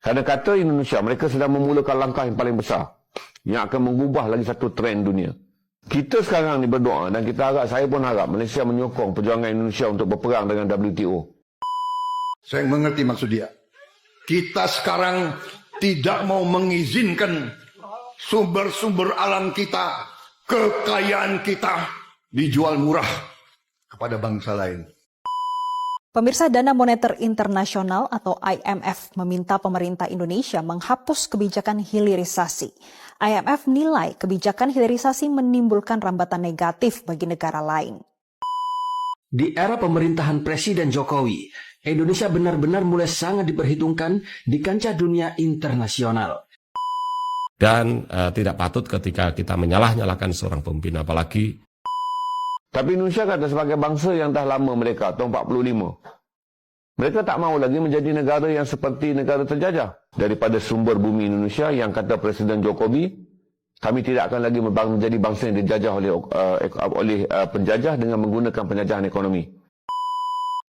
Kerana kata Indonesia, mereka sedang memulakan langkah yang paling besar yang akan mengubah lagi satu trend dunia. Kita sekarang ni berdoa dan kita harap, saya pun harap Malaysia menyokong perjuangan Indonesia untuk berperang dengan WTO. Saya mengerti maksud dia. Kita sekarang tidak mau mengizinkan sumber-sumber alam kita, kekayaan kita dijual murah kepada bangsa lain. Pemirsa, Dana Moneter Internasional atau IMF meminta pemerintah Indonesia menghapus kebijakan hilirisasi. IMF nilai kebijakan hilirisasi menimbulkan rambatan negatif bagi negara lain. Di era pemerintahan Presiden Jokowi, Indonesia benar-benar mulai sangat diperhitungkan di kancah dunia internasional. Dan tidak patut ketika kita menyalah-nyalahkan seorang pemimpin, apalagi. Tapi Indonesia kata sebagai bangsa yang dah lama mereka, tahun 45. Mereka tak mahu lagi menjadi negara yang seperti negara terjajah. Daripada sumber bumi Indonesia yang kata Presiden Jokowi, kami tidak akan lagi menjadi bangsa yang dijajah oleh penjajah dengan menggunakan penjajahan ekonomi.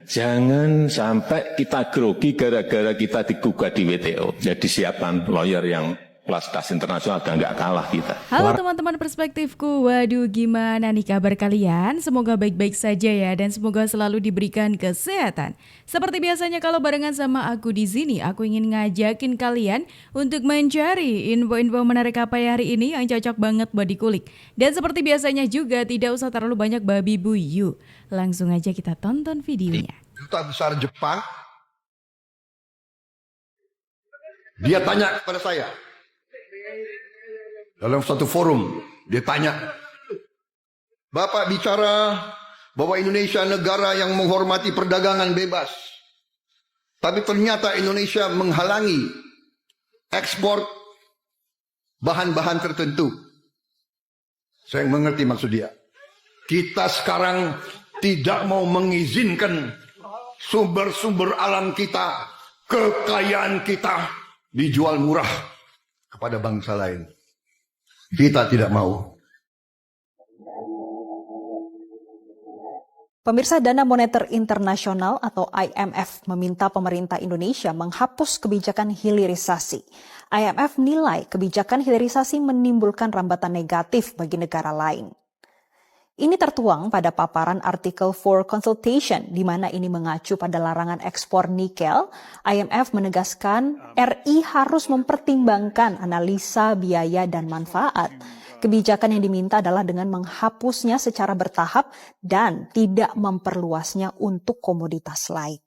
Jangan sampai kita grogi gara-gara kita digugat di WTO. Jadi siapkan lawyer yang kelas internasional dan nggak kalah kita. Halo teman-teman Perspektifku, waduh gimana nih kabar kalian? Semoga baik-baik saja ya dan semoga selalu diberikan kesehatan. Seperti biasanya kalau barengan sama aku di sini, aku ingin ngajakin kalian untuk mencari info-info menarik apa ya hari ini yang cocok banget buat dikulik. Dan seperti biasanya juga tidak usah terlalu banyak babi bu, yuk langsung aja kita tonton videonya. Duta Besar Jepang, dia tanya kepada saya, dalam satu forum, dia tanya, Bapak bicara bahwa Indonesia negara yang menghormati perdagangan bebas. Tapi ternyata Indonesia menghalangi ekspor bahan-bahan tertentu. Saya mengerti maksud dia. Kita sekarang tidak mau mengizinkan sumber-sumber alam kita, kekayaan kita dijual murah kepada bangsa lain. Kita tidak mau. Pemirsa, Dana Moneter Internasional atau IMF meminta pemerintah Indonesia menghapus kebijakan hilirisasi. IMF nilai kebijakan hilirisasi menimbulkan rambatan negatif bagi negara lain. Ini tertuang pada paparan artikel for consultation, di mana ini mengacu pada larangan ekspor nikel. IMF menegaskan RI harus mempertimbangkan analisa biaya dan manfaat. Kebijakan yang diminta adalah dengan menghapusnya secara bertahap dan tidak memperluasnya untuk komoditas lain.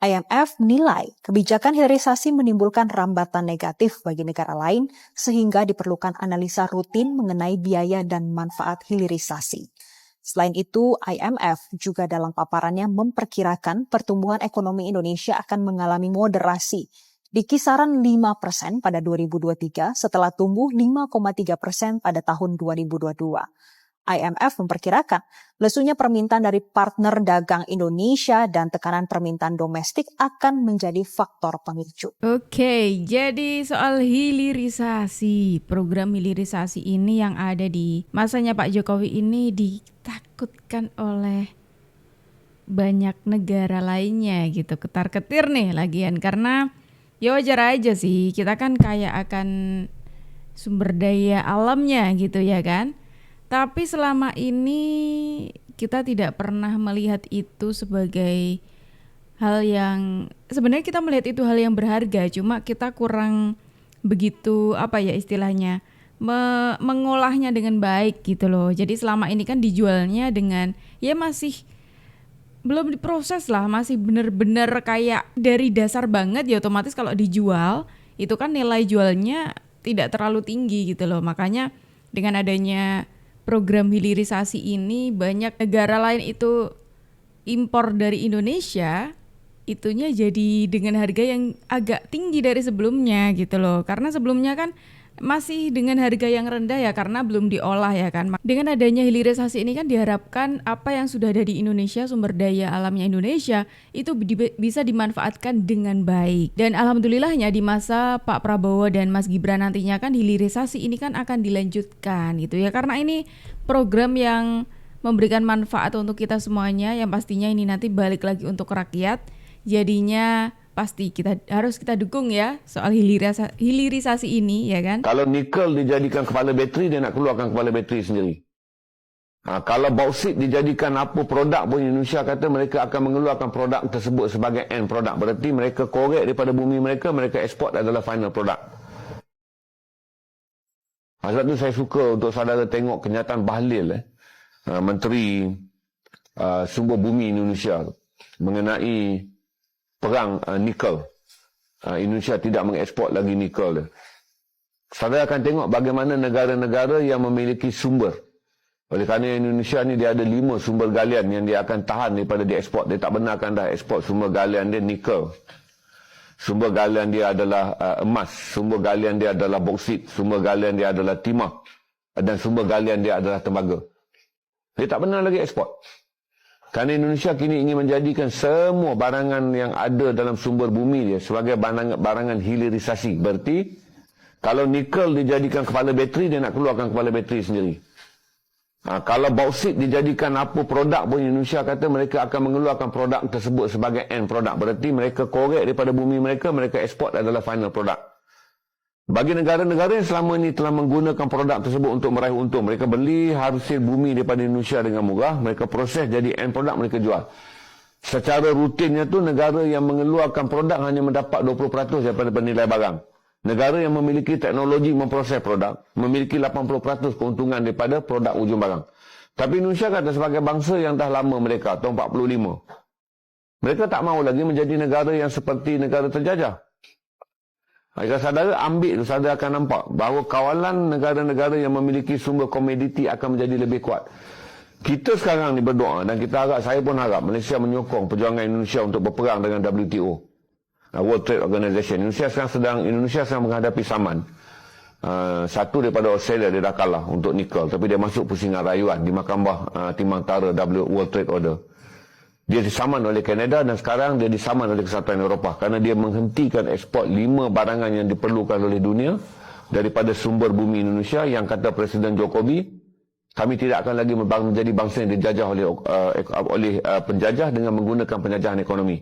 IMF menilai kebijakan hilirisasi menimbulkan rambatan negatif bagi negara lain sehingga diperlukan analisa rutin mengenai biaya dan manfaat hilirisasi. Selain itu, IMF juga dalam paparannya memperkirakan pertumbuhan ekonomi Indonesia akan mengalami moderasi di kisaran 5% pada 2023 setelah tumbuh 5,3% pada tahun 2022. IMF memperkirakan lesunya permintaan dari partner dagang Indonesia dan tekanan permintaan domestik akan menjadi faktor pemicu. Oke, jadi soal hilirisasi, program hilirisasi ini yang ada di masanya Pak Jokowi ini ditakutkan oleh banyak negara lainnya gitu, ketar-ketir nih lagian karena ya wajar aja sih, kita kan kaya akan sumber daya alamnya gitu ya kan. Tapi selama ini kita tidak pernah melihat itu sebagai hal yang sebenarnya kita melihat itu hal yang berharga, cuma kita kurang begitu apa ya istilahnya mengolahnya dengan baik gitu loh. Jadi selama ini kan dijualnya dengan ya masih belum diproses lah, masih benar-benar kayak dari dasar banget ya, otomatis kalau dijual itu kan nilai jualnya tidak terlalu tinggi gitu loh. Makanya dengan adanya program hilirisasi ini banyak negara lain itu impor dari Indonesia itunya jadi dengan harga yang agak tinggi dari sebelumnya gitu loh. Karena sebelumnya kan masih dengan harga yang rendah ya karena belum diolah ya kan. Dengan adanya hilirisasi ini kan diharapkan apa yang sudah ada di Indonesia, sumber daya alamnya Indonesia itu bisa dimanfaatkan dengan baik. Dan alhamdulillahnya di masa Pak Prabowo dan Mas Gibran nantinya kan hilirisasi ini kan akan dilanjutkan gitu ya. Karena ini program yang memberikan manfaat untuk kita semuanya yang pastinya ini nanti balik lagi untuk rakyat. Jadinya pasti harus kita dukung ya soal hilirisasi ini, ya kan? Kalau nikel dijadikan kepala bateri, dia nak keluarkan kepala bateri sendiri. Kalau bauksit dijadikan apa produk pun, Indonesia kata mereka akan mengeluarkan produk tersebut sebagai end produk. Berarti mereka korek daripada bumi mereka eksport adalah final product. Sebab tu saya suka untuk saudara tengok kenyataan Bahlil, Menteri Sumber Bumi Indonesia mengenai perang nikel. Indonesia tidak mengeksport lagi nikel. Saudara akan tengok bagaimana negara-negara yang memiliki sumber. Oleh kerana Indonesia ni dia ada 5 sumber galian yang dia akan tahan daripada dieksport. Dia tak benarkan dah ekspor sumber galian dia nikel. Sumber galian dia adalah emas. Sumber galian dia adalah bauksit. Sumber galian dia adalah timah. Dan sumber galian dia adalah tembaga. Dia tak benar lagi ekspor. Kerana Indonesia kini ingin menjadikan semua barangan yang ada dalam sumber bumi dia sebagai barangan hilirisasi. Berarti kalau nikel dijadikan kepala bateri, dia nak keluarkan kepala bateri sendiri. Kalau bauksit dijadikan apa produk pun, Indonesia kata mereka akan mengeluarkan produk tersebut sebagai end product. Berarti mereka korek daripada bumi mereka eksport adalah final product. Bagi negara-negara yang selama ini telah menggunakan produk tersebut untuk meraih untung, mereka beli hasil bumi daripada Indonesia dengan murah, mereka proses jadi end product, mereka jual. Secara rutinnya tu negara yang mengeluarkan produk hanya mendapat 20% daripada nilai barang. Negara yang memiliki teknologi memproses produk memiliki 80% keuntungan daripada produk ujung barang. Tapi Indonesia kata sebagai bangsa yang dah lama mereka, tahun 45, mereka tak mahu lagi menjadi negara yang seperti negara terjajah. Jika saudara ambil, saudara akan nampak bahawa kawalan negara-negara yang memiliki sumber komoditi akan menjadi lebih kuat. Kita sekarang ni berdoa dan kita harap, saya pun harap Malaysia menyokong perjuangan Indonesia untuk berperang dengan WTO. World Trade Organization. Indonesia sedang menghadapi saman. Satu daripada Australia dia dah kalah untuk nikel, tapi dia masuk pusingan rayuan di Mahkamah Timbang Tara World Trade Order. Dia disaman oleh Kanada dan sekarang dia disaman oleh Kesatuan Eropah kerana dia menghentikan ekspor 5 barangan yang diperlukan oleh dunia daripada sumber bumi Indonesia yang kata Presiden Jokowi, kami tidak akan lagi menjadi bangsa yang dijajah oleh penjajah dengan menggunakan penjajahan ekonomi.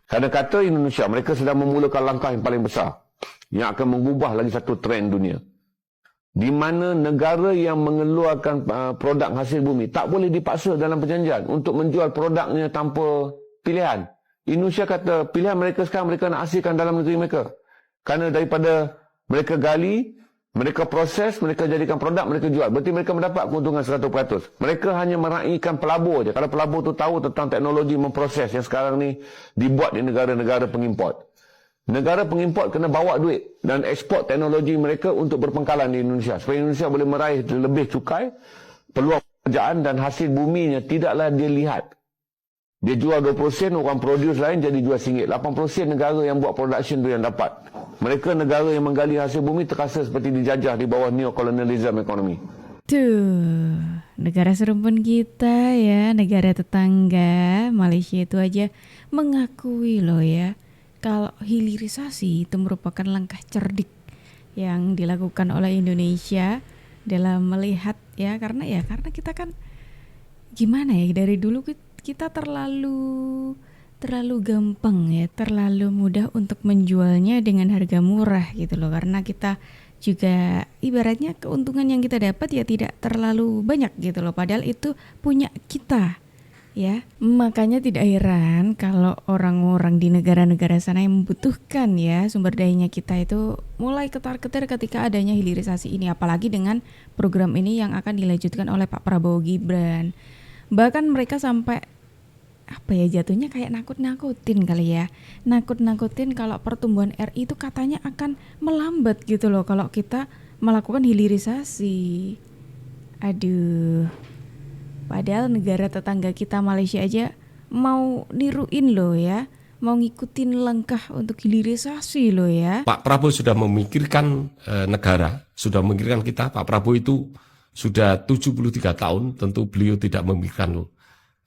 Kerana kata Indonesia, mereka sedang memulakan langkah yang paling besar yang akan mengubah lagi satu trend dunia. Di mana negara yang mengeluarkan produk hasil bumi tak boleh dipaksa dalam perjanjian untuk menjual produknya tanpa pilihan. Indonesia kata pilihan mereka sekarang mereka nak hasilkan dalam negeri mereka. Kerana daripada mereka gali, mereka proses, mereka jadikan produk, mereka jual. Berarti mereka mendapat keuntungan 100%. Mereka hanya meraihkan pelabur je. Kalau pelabur tu tahu tentang teknologi memproses yang sekarang ni dibuat di negara-negara pengimport. Negara pengimport kena bawa duit dan ekspor teknologi mereka untuk berpengkalan di Indonesia. Supaya Indonesia boleh meraih lebih cukai, peluang pekerjaan dan hasil buminya tidaklah dia lihat. Dia jual 20%, orang produce lain jadi jual RM1. 80% negara yang buat production tu yang dapat. Mereka negara yang menggali hasil bumi terasa seperti dijajah di bawah neo-colonialism ekonomi. Tuh, negara serumpun kita ya, negara tetangga, Malaysia itu aja mengakui loh ya, kalau hilirisasi itu merupakan langkah cerdik yang dilakukan oleh Indonesia dalam melihat ya, karena kita kan gimana ya, dari dulu kita terlalu gampang ya, terlalu mudah untuk menjualnya dengan harga murah gitu loh. Karena kita juga ibaratnya keuntungan yang kita dapat ya tidak terlalu banyak gitu loh. Padahal itu punya kita ya. Makanya tidak heran kalau orang-orang di negara-negara sana yang membutuhkan ya sumber dayanya kita itu mulai ketar-ketir ketika adanya hilirisasi ini. Apalagi dengan program ini yang akan dilanjutkan oleh Pak Prabowo Gibran. Bahkan mereka sampai jatuhnya kayak nakut-nakutin kali ya. Nakut-nakutin kalau pertumbuhan RI itu katanya akan melambat gitu loh kalau kita melakukan hilirisasi. Aduh. Padahal negara tetangga kita Malaysia aja mau niruin loh ya. Mau ngikutin langkah untuk hilirisasi loh ya. Pak Prabowo sudah memikirkan negara, sudah memikirkan kita. Pak Prabowo itu sudah 73 tahun, tentu beliau tidak memikirkan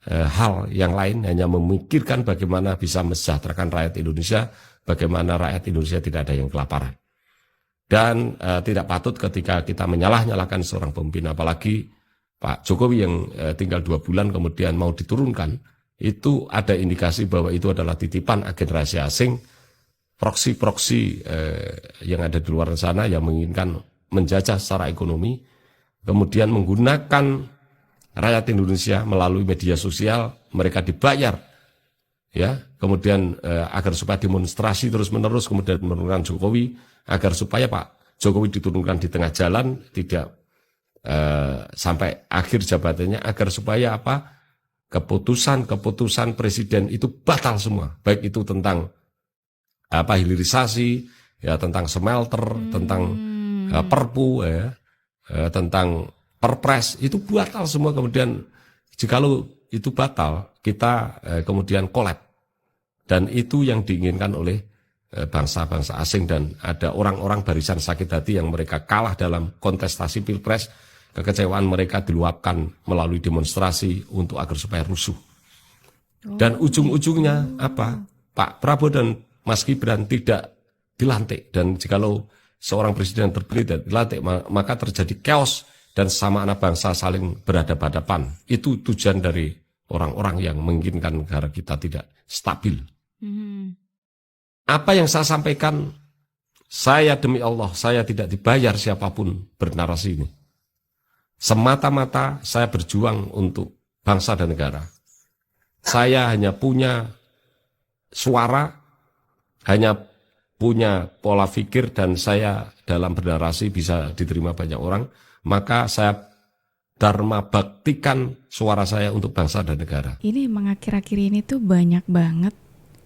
hal yang lain, hanya memikirkan bagaimana bisa mesejahterakan rakyat Indonesia, bagaimana rakyat Indonesia tidak ada yang kelaparan. Dan tidak patut ketika kita menyalah-nyalahkan seorang pemimpin, apalagi Pak Jokowi yang tinggal 2 bulan kemudian mau diturunkan itu ada indikasi bahwa itu adalah titipan agen rahasia asing, proksi-proksi yang ada di luar sana yang menginginkan menjajah secara ekonomi, kemudian menggunakan rakyat Indonesia melalui media sosial, mereka dibayar, ya, kemudian agar supaya demonstrasi terus-menerus, kemudian menurunkan Jokowi, agar supaya Pak Jokowi diturunkan di tengah jalan, tidak sampai akhir jabatannya, agar supaya apa? Keputusan presiden itu batal semua, baik itu tentang hilirisasi, ya, tentang smelter, tentang perpu, ya, tentang perpres, itu batal semua. Kemudian jikalau itu batal, kita kemudian kolab, dan itu yang diinginkan oleh bangsa-bangsa asing, dan ada orang-orang barisan sakit hati yang mereka kalah dalam kontestasi pilpres. Kekecewaan mereka diluapkan melalui demonstrasi untuk agar supaya rusuh. Dan ujung-ujungnya apa? Pak Prabowo dan Mas Gibran tidak dilantik. Dan jikalau seorang presiden terpilih dan dilantik, maka terjadi chaos dan sama anak bangsa saling berhadapan-hadapan. Itu tujuan dari orang-orang yang menginginkan negara kita tidak stabil. Apa yang saya sampaikan, saya demi Allah, saya tidak dibayar siapapun bernarasi ini. Semata-mata saya berjuang untuk bangsa dan negara. Saya hanya punya suara, hanya punya pola pikir, dan saya dalam bernarasi bisa diterima banyak orang. Maka saya dharma baktikan suara saya untuk bangsa dan negara. Ini emang akhir-akhir ini tuh banyak banget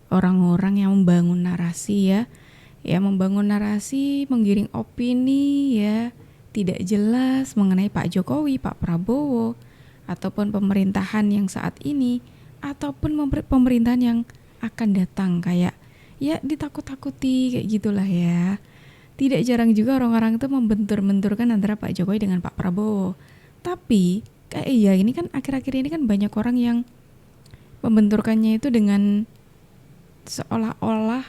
orang-orang yang membangun narasi, ya. Ya, membangun narasi, menggiring opini, ya, tidak jelas mengenai Pak Jokowi, Pak Prabowo, ataupun pemerintahan yang saat ini, ataupun pemerintahan yang akan datang, kayak ya ditakut-takuti kayak gitulah ya. Tidak jarang juga orang-orang itu membentur-benturkan antara Pak Jokowi dengan Pak Prabowo. Tapi kayak ya ini kan akhir-akhir ini kan banyak orang yang membenturkannya itu dengan seolah-olah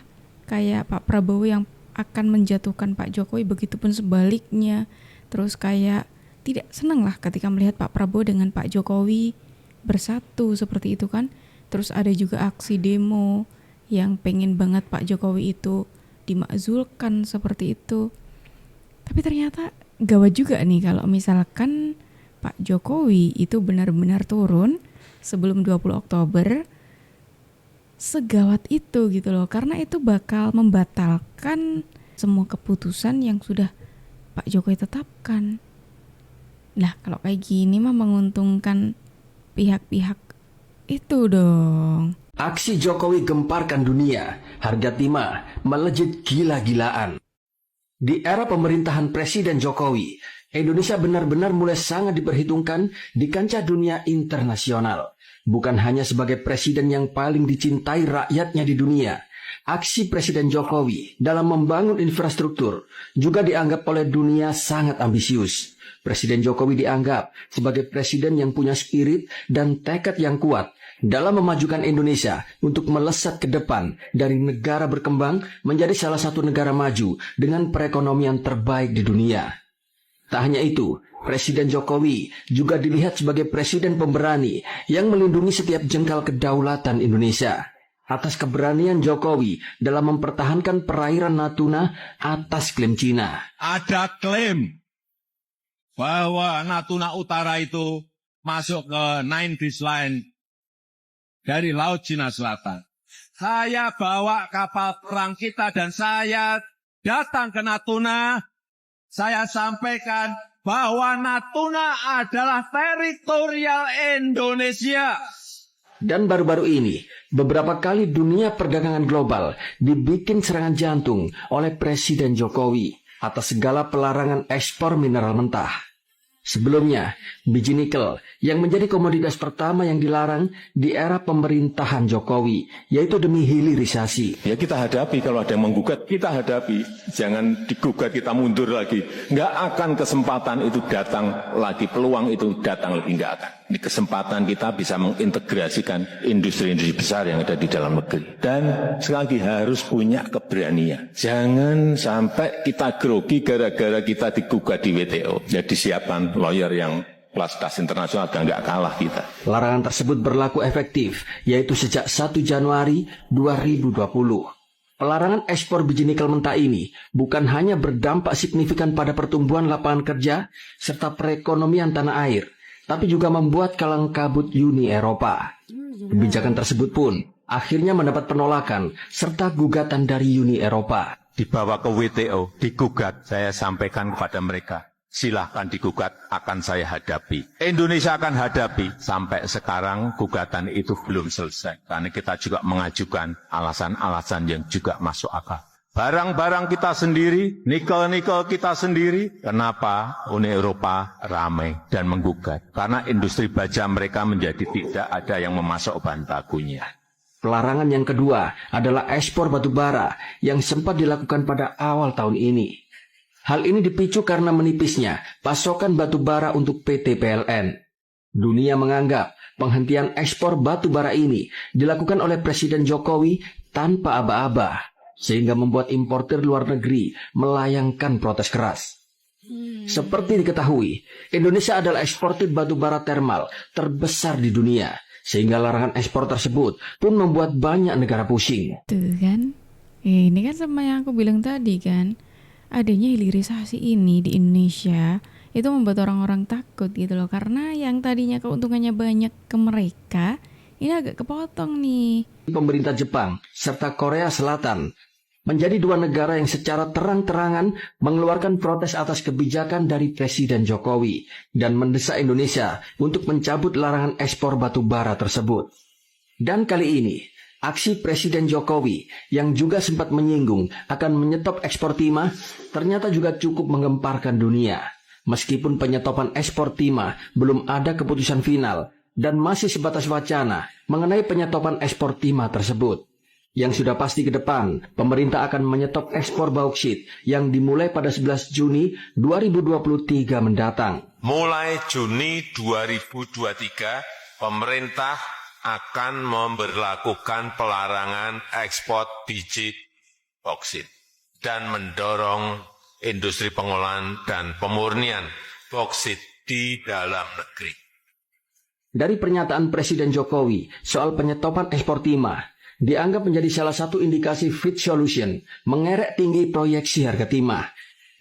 kayak Pak Prabowo yang akan menjatuhkan Pak Jokowi, begitupun sebaliknya. Terus kayak tidak senang lah ketika melihat Pak Prabowo dengan Pak Jokowi bersatu seperti itu kan. Terus ada juga aksi demo yang pengen banget Pak Jokowi itu dimakzulkan seperti itu. Tapi ternyata gawat juga nih kalau misalkan Pak Jokowi itu benar-benar turun sebelum 20 Oktober. Segawat itu gitu loh, karena itu bakal membatalkan semua keputusan yang sudah Pak Jokowi tetapkan. Nah, kalau kayak gini mah menguntungkan pihak-pihak itu dong. Aksi Jokowi gemparkan dunia, harga timah melejit gila-gilaan. Di era pemerintahan Presiden Jokowi, Indonesia benar-benar mulai sangat diperhitungkan di kancah dunia internasional. Bukan hanya sebagai presiden yang paling dicintai rakyatnya di dunia, aksi Presiden Jokowi dalam membangun infrastruktur juga dianggap oleh dunia sangat ambisius. Presiden Jokowi dianggap sebagai presiden yang punya spirit dan tekad yang kuat dalam memajukan Indonesia untuk melesat ke depan dari negara berkembang menjadi salah satu negara maju dengan perekonomian terbaik di dunia. Tak hanya itu, Presiden Jokowi juga dilihat sebagai presiden pemberani yang melindungi setiap jengkal kedaulatan Indonesia. Atas keberanian Jokowi dalam mempertahankan perairan Natuna atas klaim Cina. Ada klaim bahwa Natuna Utara itu masuk ke Nine Days Line dari Laut Cina Selatan. Saya bawa kapal perang kita dan saya datang ke Natuna. Saya sampaikan bahwa Natuna adalah teritorial Indonesia. Dan baru-baru ini, beberapa kali dunia perdagangan global dibikin serangan jantung oleh Presiden Jokowi atas segala pelarangan ekspor mineral mentah. Sebelumnya, biji nikel yang menjadi komoditas pertama yang dilarang di era pemerintahan Jokowi, yaitu demi hilirisasi. Ya kita hadapi, kalau ada yang menggugat, kita hadapi. Jangan digugat, kita mundur lagi. Nggak akan kesempatan itu datang lagi, peluang itu datang lebih nggak akan. Ini kesempatan kita bisa mengintegrasikan industri-industri besar yang ada di dalam negeri. Dan sekali lagi harus punya keberanian. Jangan sampai kita grogi gara-gara kita digugat di WTO. Jadi siapkan lawyer yang Kualitas internasional dan nggak kalah kita. Larangan tersebut berlaku efektif, yaitu sejak 1 Januari 2020. Pelarangan ekspor biji nikel mentah ini bukan hanya berdampak signifikan pada pertumbuhan lapangan kerja serta perekonomian tanah air, tapi juga membuat kalang kabut Uni Eropa. Kebijakan tersebut pun akhirnya mendapat penolakan serta gugatan dari Uni Eropa. Dibawa ke WTO, digugat, saya sampaikan kepada mereka, silahkan digugat, akan saya hadapi. Indonesia akan hadapi. Sampai sekarang gugatan itu belum selesai. Karena kita juga mengajukan alasan-alasan yang juga masuk akal. Barang-barang kita sendiri, nikel-nikel kita sendiri. Kenapa Uni Eropa ramai dan menggugat? Karena industri baja mereka menjadi tidak ada yang memasok bahan bakunya. Pelarangan yang kedua adalah ekspor batu bara yang sempat dilakukan pada awal tahun ini. Hal ini dipicu karena menipisnya pasokan batu bara untuk PT PLN. Dunia menganggap penghentian ekspor batu bara ini dilakukan oleh Presiden Jokowi tanpa aba-aba, sehingga membuat importir luar negeri melayangkan protes keras. Seperti diketahui, Indonesia adalah eksportir batu bara termal terbesar di dunia, sehingga larangan ekspor tersebut pun membuat banyak negara pusing. Tuh kan, ini kan sama yang aku bilang tadi kan. Adanya hilirisasi ini di Indonesia itu membuat orang-orang takut gitu loh. Karena yang tadinya keuntungannya banyak ke mereka, ini agak kepotong nih. Pemerintah Jepang serta Korea Selatan menjadi dua negara yang secara terang-terangan mengeluarkan protes atas kebijakan dari Presiden Jokowi dan mendesak Indonesia untuk mencabut larangan ekspor batu bara tersebut. Dan kali ini, aksi Presiden Jokowi yang juga sempat menyinggung akan menyetop ekspor timah ternyata juga cukup menggemparkan dunia. Meskipun penyetopan ekspor timah belum ada keputusan final dan masih sebatas wacana mengenai penyetopan ekspor timah tersebut. Yang sudah pasti ke depan, pemerintah akan menyetop ekspor bauksit yang dimulai pada 11 Juni 2023 mendatang. Mulai Juni 2023, pemerintah akan memberlakukan pelarangan ekspor biji bauksit dan mendorong industri pengolahan dan pemurnian bauksit di dalam negeri. Dari pernyataan Presiden Jokowi soal penyetopan ekspor timah, dianggap menjadi salah satu indikasi Fitch Solution mengerek tinggi proyeksi harga timah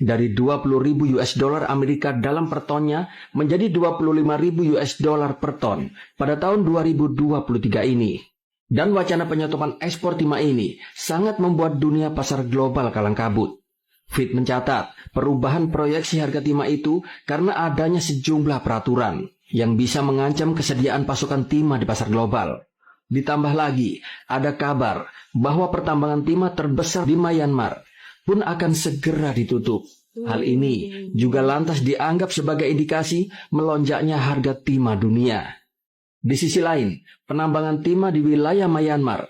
dari 20.000 US dollar Amerika dalam per tonnya menjadi 25.000 US dollar per ton pada tahun 2023 ini. Dan wacana penyetopan ekspor timah ini sangat membuat dunia pasar global kalang kabut. Fitch mencatat perubahan proyeksi harga timah itu karena adanya sejumlah peraturan yang bisa mengancam kesediaan pasokan timah di pasar global. Ditambah lagi, ada kabar bahwa pertambangan timah terbesar di Myanmar pun akan segera ditutup. Hal ini juga lantas dianggap sebagai indikasi melonjaknya harga timah dunia. Di sisi lain, penambangan timah di wilayah Myanmar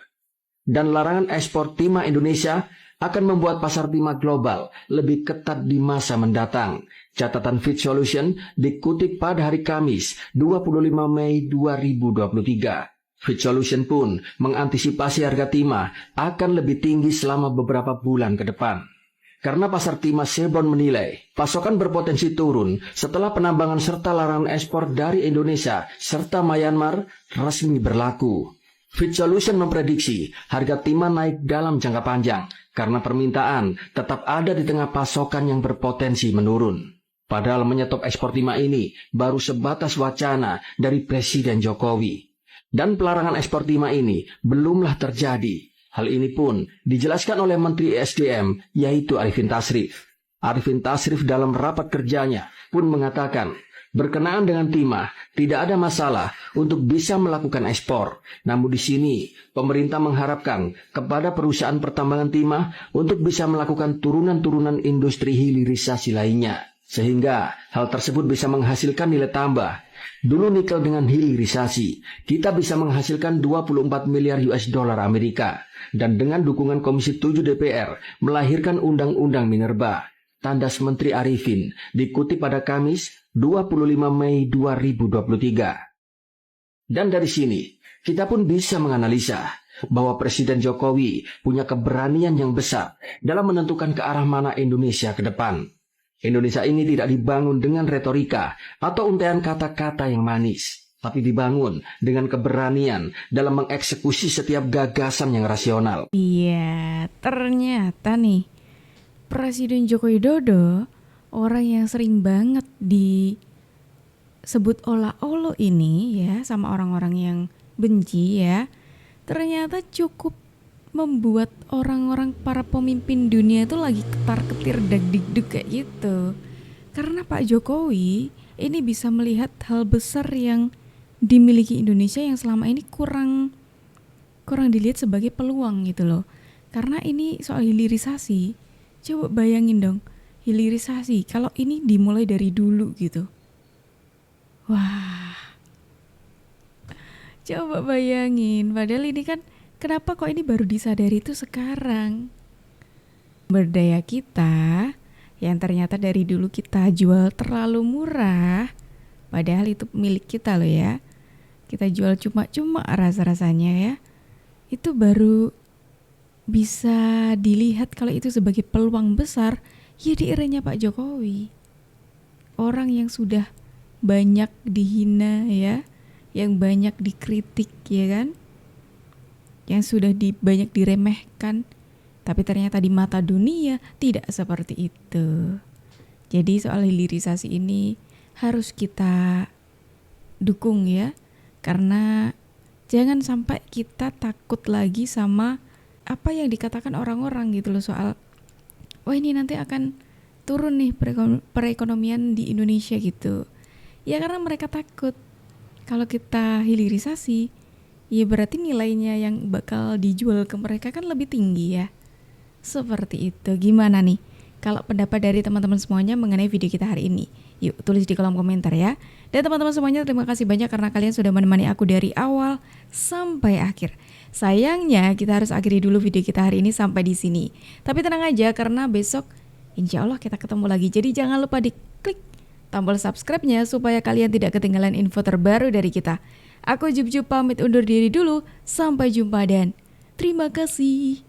dan larangan ekspor timah Indonesia akan membuat pasar timah global lebih ketat di masa mendatang. Catatan Fitch Solution dikutip pada hari Kamis 25 Mei 2023. Fitch Solution pun mengantisipasi harga timah akan lebih tinggi selama beberapa bulan ke depan. Karena pasar timah Chevron menilai pasokan berpotensi turun setelah penambangan serta larangan ekspor dari Indonesia serta Myanmar resmi berlaku. Fitch Solution memprediksi harga timah naik dalam jangka panjang karena permintaan tetap ada di tengah pasokan yang berpotensi menurun. Padahal menyetop ekspor timah ini baru sebatas wacana dari Presiden Jokowi. Dan pelarangan ekspor timah ini belumlah terjadi. Hal ini pun dijelaskan oleh Menteri ESDM yaitu Arifin Tasrif. Arifin Tasrif dalam rapat kerjanya pun mengatakan berkenaan dengan timah tidak ada masalah untuk bisa melakukan ekspor. Namun di sini pemerintah mengharapkan kepada perusahaan pertambangan timah untuk bisa melakukan turunan-turunan industri hilirisasi lainnya. Sehingga hal tersebut bisa menghasilkan nilai tambah. Dulu nikel dengan hilirisasi, kita bisa menghasilkan 24 miliar US dollar Amerika. Dan dengan dukungan Komisi 7 DPR, melahirkan Undang-Undang Minerba. Tandas Menteri Arifin, dikutip pada Kamis 25 Mei 2023. Dan dari sini, kita pun bisa menganalisa bahwa Presiden Jokowi punya keberanian yang besar dalam menentukan ke arah mana Indonesia ke depan. Indonesia ini tidak dibangun dengan retorika atau untaian kata-kata yang manis, tapi dibangun dengan keberanian dalam mengeksekusi setiap gagasan yang rasional. Iya, ternyata nih Presiden Joko Widodo, orang yang sering banget disebut olah-olo ini ya sama orang-orang yang benci ya, ternyata cukup membuat orang-orang para pemimpin dunia itu lagi ketar-ketir dag-digdug kayak gitu. Karena Pak Jokowi ini bisa melihat hal besar yang dimiliki Indonesia yang selama ini kurang dilihat sebagai peluang gitu loh. Karena ini soal hilirisasi. Coba bayangin dong, hilirisasi kalau ini dimulai dari dulu gitu. Wah. Coba bayangin, padahal ini kan kenapa kok ini baru disadari itu sekarang? Berdaya kita yang ternyata dari dulu kita jual terlalu murah, padahal itu milik kita loh ya. Kita jual cuma-cuma rasa-rasanya ya. Itu baru bisa dilihat kalau itu sebagai peluang besar ya di eranya Pak Jokowi. Orang yang sudah banyak dihina ya, yang banyak dikritik ya kan, yang sudah banyak diremehkan, tapi ternyata di mata dunia tidak seperti itu. Jadi soal hilirisasi ini harus kita dukung ya, karena jangan sampai kita takut lagi sama apa yang dikatakan orang-orang gitu loh soal wah ini nanti akan turun nih perekonomian di Indonesia gitu. Ya karena mereka takut kalau kita hilirisasi, ya berarti nilainya yang bakal dijual ke mereka kan lebih tinggi ya. Seperti itu. Gimana nih kalau pendapat dari teman-teman semuanya mengenai video kita hari ini? Yuk tulis di kolom komentar ya. Dan teman-teman semuanya terima kasih banyak karena kalian sudah menemani aku dari awal sampai akhir. Sayangnya kita harus akhiri dulu video kita hari ini sampai di sini. Tapi tenang aja karena besok insya Allah kita ketemu lagi. Jadi jangan lupa diklik tombol subscribe-nya supaya kalian tidak ketinggalan info terbaru dari kita. Aku Jub pamit undur diri dulu. Sampai jumpa dan terima kasih.